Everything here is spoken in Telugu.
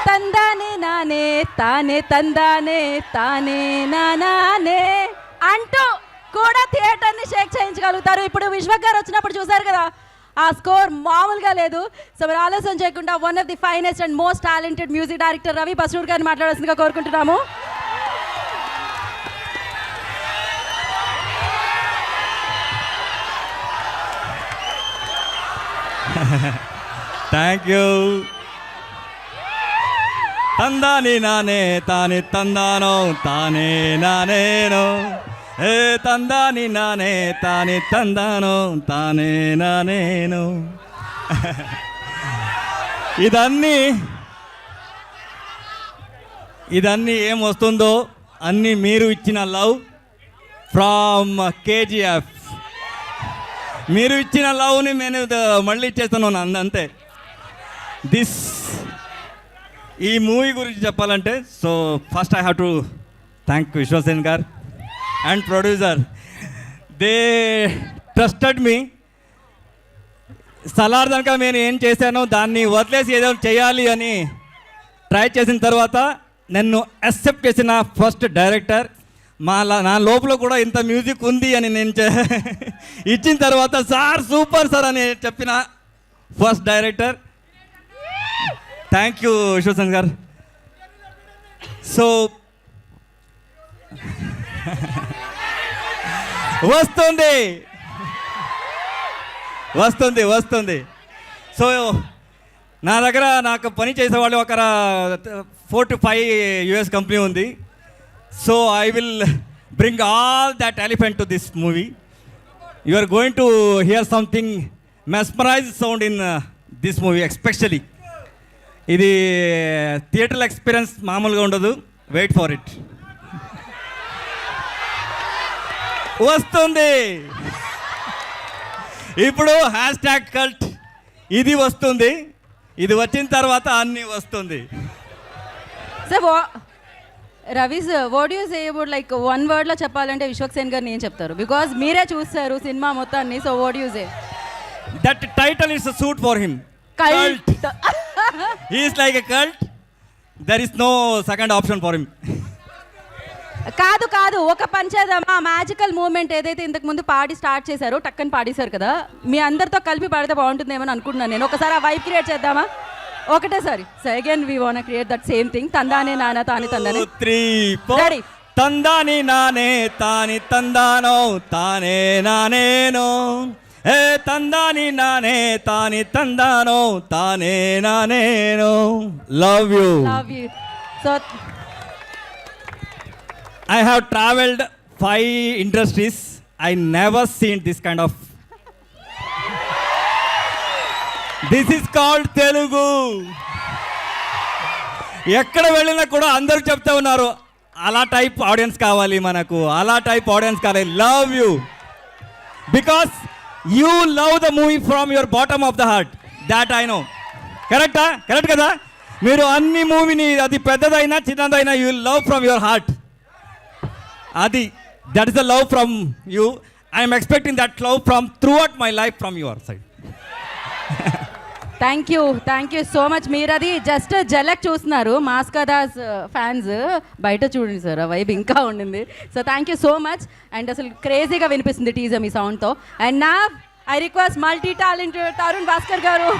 తందానే నానే తానే తందానే తానే నానే అంటూ కూడా థియేటర్ని షేక్ చేయించగలుగుతారు. ఇప్పుడు విశ్వక్ గారు వచ్చినప్పుడు చూసారు కదా, ఆ స్కోర్ మామూలుగా లేదు. సో మరి ఆలస్యం చేయకుండా one of the finest and most talented music director Ravi Basrur గారిని మాట్లాడాల్సిందిగా కోరుకుంటున్నాము. Thank you. తందాని నానే తాని తందానో తానే నానేనో, ఏ తందాని నానే తాని తందానో తానే నానేను. ఇదన్నీ ఏం వస్తుందో అన్నీ మీరు ఇచ్చిన లవ్ ఫ్రమ్ కేజీఎఫ్. మీరు ఇచ్చిన లవ్ని నేను మళ్ళీ ఇచ్చేస్తున్నాను అంతే. ఈ మూవీ గురించి చెప్పాలంటే, so first I have to thank Vishwasen గారు and producer. They trusted me. Salaar దాకా నేను ఏం చేశానో దాన్ని వదిలేసి ఏదో చేయాలి అని ట్రై చేసిన తర్వాత నన్ను యాక్సెప్ట్ చేసిన ఫస్ట్ డైరెక్టర్. నా లోపల కూడా ఇంత మ్యూజిక్ ఉంది అని నేను ఇచ్చిన తర్వాత సార్ సూపర్ సార్ అని చెప్పిన first director. Thank you Vishwasen గారు. సో వస్తుంది వస్తుంది వస్తుంది. సో నా దగ్గర నాకు పని చేసేవాళ్ళు ఒక 4 to 5 US కంపెనీ ఉంది. So I will bring all that elephant to this movie. You are going to hear something mesmerize sound in this movie. Especially ఇది థియేటర్ ఎక్స్పీరియన్స్ మామూలుగా ఉండదు. Wait for it. వస్తుంది ఇప్పుడు #cult. ఇది వస్తుంది. ఇది వచ్చిన తర్వాత అన్నీ వస్తుంది. Sir Ravi sir, what you say about like one వర్డ్లో చెప్పాలంటే విశ్వక్ సేన్ గారు నేను చెప్తారు, బికాజ్ మీరే చూస్తారు సినిమా మొత్తాన్ని. So what you say? That title is suit for him. Cult. He is like a cult. There is no second option for him. కాదు ఒక పని చేద్దామా, మ్యాజికల్ మూమెంట్ ఏదైతే ఇంతకు ముందు పాడి స్టార్ట్ చేశారో టక్కని పాడేశారు కదా, మీ అందరితో కలిపి పాడితే బాగుంటుందేమో అనుకుంటున్నాను నేను. ఒకసారి ఆ వైబ్ క్రియేట్ చేద్దామా? ఒకటేసారి. So again we want create that same thing. తందానే నానా తాని తందానే. 3 4 తందాని నానే తాని తందానో తానే నానేనో, ఏ తందాని నానే తాని తందానో తానే నానేనో. Love you. So I have traveled 5 industries. I never seen this kind of. This is called Telugu. ఎక్కడ వెళ్ళినా కూడా అందరూ చెప్తా ఉన్నారు అలా టైప్ ఆడియన్స్ కావాలి మనకు, అలా టైప్ ఆడియన్స్ కావాలి. Love you because you love the movie from your bottom of the heart. That I know. Correct కదా? మీరు అన్ని మూవీని, అది పెద్దదైనా చిన్నదైనా, you love from your heart. అది that is the love from you. I am expecting that love from throughout my life from your side. Thank you so much. మీరు అది జస్ట్ జలక్ చూస్తున్నారు, మాస్కదాస్ ఫ్యాన్స్. బయట చూడండి సార్, ఆ వైబ్ ఇంకా ఉండింది. So thank you so much. And అసలు క్రేజీగా వినిపిస్తుంది టీజర్ మీ సౌండ్తో. అండ్ నా I request multi talented Tarun Bhaskar గారు.